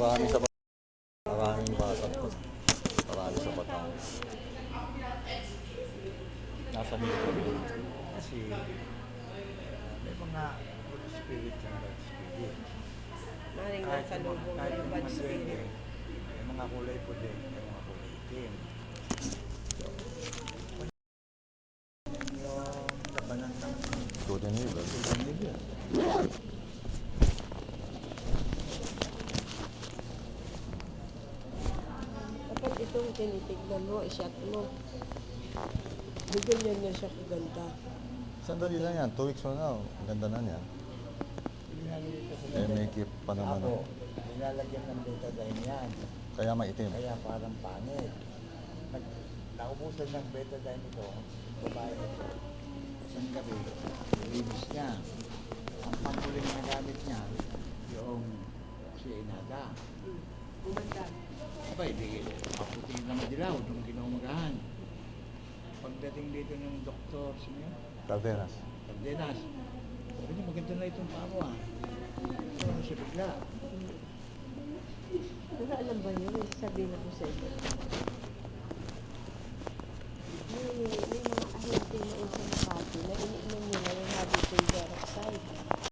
Marami sa maraming bata po. Marami sa Batangas. Nasa Bicol din. Kasi may mga good spirit and bad spirit. Maring nasalubong mo Kahit yung yung bad mga duwende, spirit. may mga kulay puti, may mga kulay itim. Yung labanan ng Good and evil. nila. Dapat itong tinitignan mo, i-shot mo. Di ganyan na siya kaganda. Sandali lang yan. 2 weeks from now. Ganda na niyan. Nilalagay ko sa May keep pa naman. Ako, nilalagyan ng betadine yan. Kaya maitim. Kaya parang pangit. Naubusan ng betadine ito, babae ito. Isang gabi, linis niya. Ang pangkuling na gamit niya, yung si Inada. Gumanda. Abay, di, maputi na madilaw nung ginumagahan. Pagdating dito ng doktor, sino yun? Cardenas. Cardenas. Sabi niya, maganda na itong paa mo ah. So, siya bigla. Pero alam ba niyo, sabihin ako sa inyo,